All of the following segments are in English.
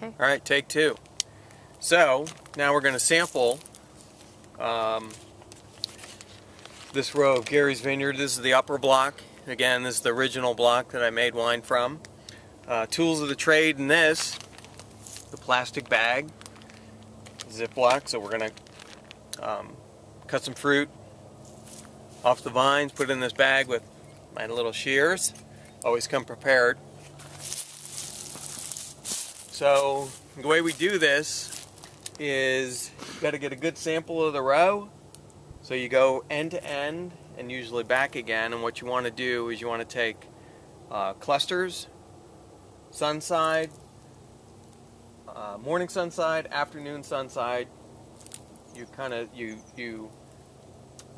Okay. All right, take two. So now we're going to sample this row of Gary's Vineyard. This is the upper block. Again, this is the original block that I made wine from. Tools of the trade in this, the plastic bag, Ziploc. So we're going to cut some fruit off the vines, put it in this bag with my little shears. Always come prepared. So the way we do this is you got to get a good sample of the row. So you go end to end and usually back again. And what you want to do is you want to take clusters, sun side, morning sun side, afternoon sun side. You kind of you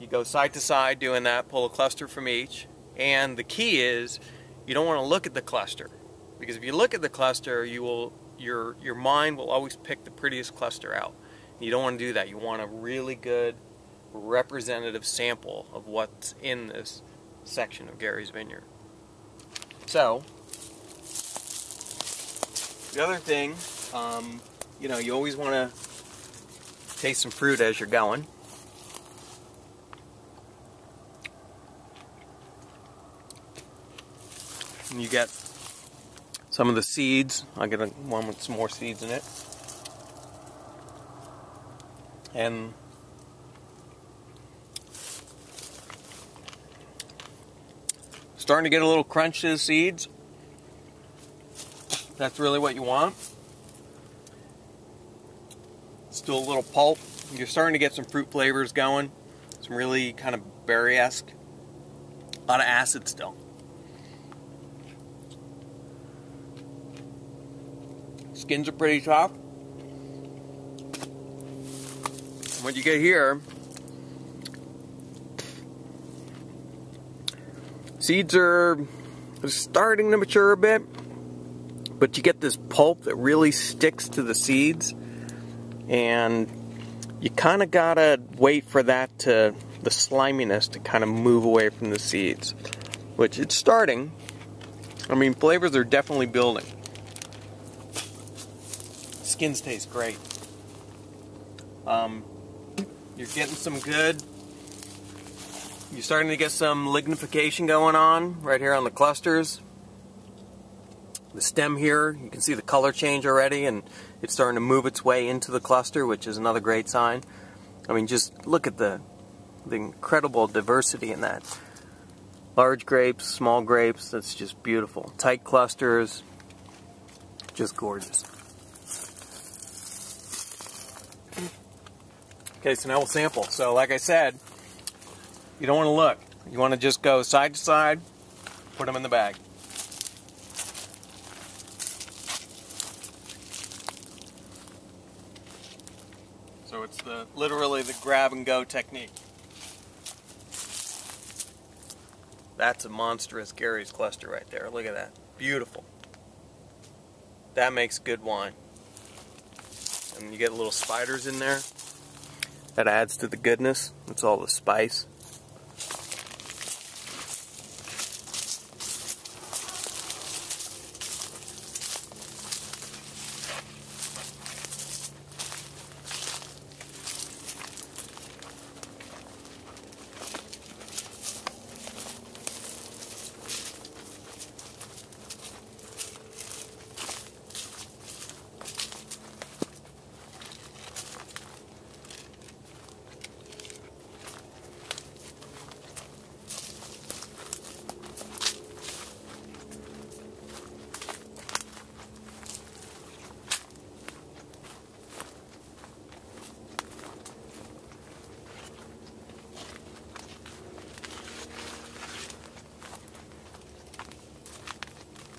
go side to side doing that. Pull a cluster from each. And the key is you don't want to look at the cluster, because if you look at the cluster, your mind will always pick the prettiest cluster out. You don't want to do that. You want a really good representative sample of what's in this section of Gary's Vineyard. So the other thing, you always want to taste some fruit as you're going. And you get some of the seeds. I'll get one with some more seeds in it. And starting to get a little crunch to the seeds. That's really what you want. Still a little pulp. You're starting to get some fruit flavors going. Some really kind of berry-esque. A lot of acid still. Skins are pretty tough. What you get here, seeds are starting to mature a bit, but you get this pulp that really sticks to the seeds, and you kind of gotta wait for that the sliminess to kind of move away from the seeds, which it's starting. I mean, flavors are definitely building. Skins taste great. You're getting some good. You're starting to get some lignification going on right here on the clusters. The stem here, you can see the color change already, and it's starting to move its way into the cluster, which is another great sign. I mean, just look at the incredible diversity in that. Large grapes, small grapes, that's just beautiful. Tight clusters, just gorgeous. Okay, so now we'll sample. So like I said, you don't want to look. You want to just go side to side, put them in the bag. So it's literally the grab and go technique. That's a monstrous Gary's cluster right there. Look at that. Beautiful. That makes good wine. And you get little spiders in there. That adds to the goodness. It's all the spice.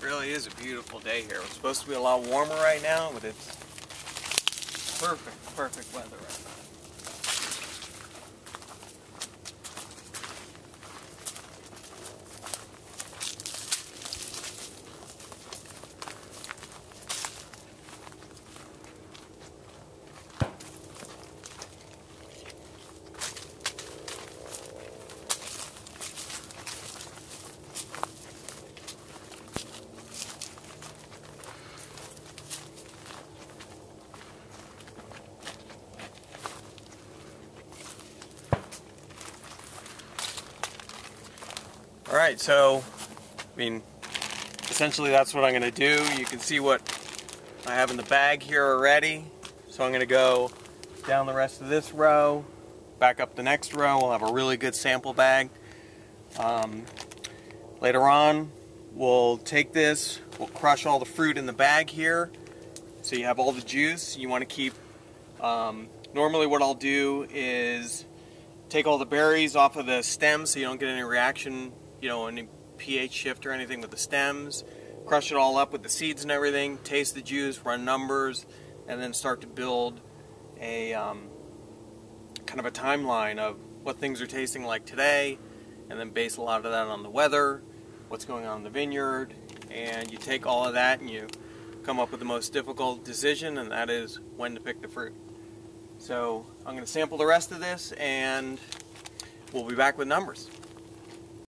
Really is a beautiful day here. It's supposed to be a lot warmer right now, but it's perfect weather right now. Alright, so, I mean, essentially that's what I'm going to do. You can see what I have in the bag here already. So I'm going to go down the rest of this row, back up the next row. We'll have a really good sample bag. Later on, we'll take this, we'll crush all the fruit in the bag here. So you have all the juice. You want to keep, normally what I'll do is take all the berries off of the stems so you don't get any reaction, you know, any pH shift or anything with the stems. Crush it all up with the seeds and everything, taste the juice, run numbers, and then start to build a kind of a timeline of what things are tasting like today, and then base a lot of that on the weather, what's going on in the vineyard, and you take all of that and you come up with the most difficult decision, and that is when to pick the fruit. So I'm going to sample the rest of this and we'll be back with numbers.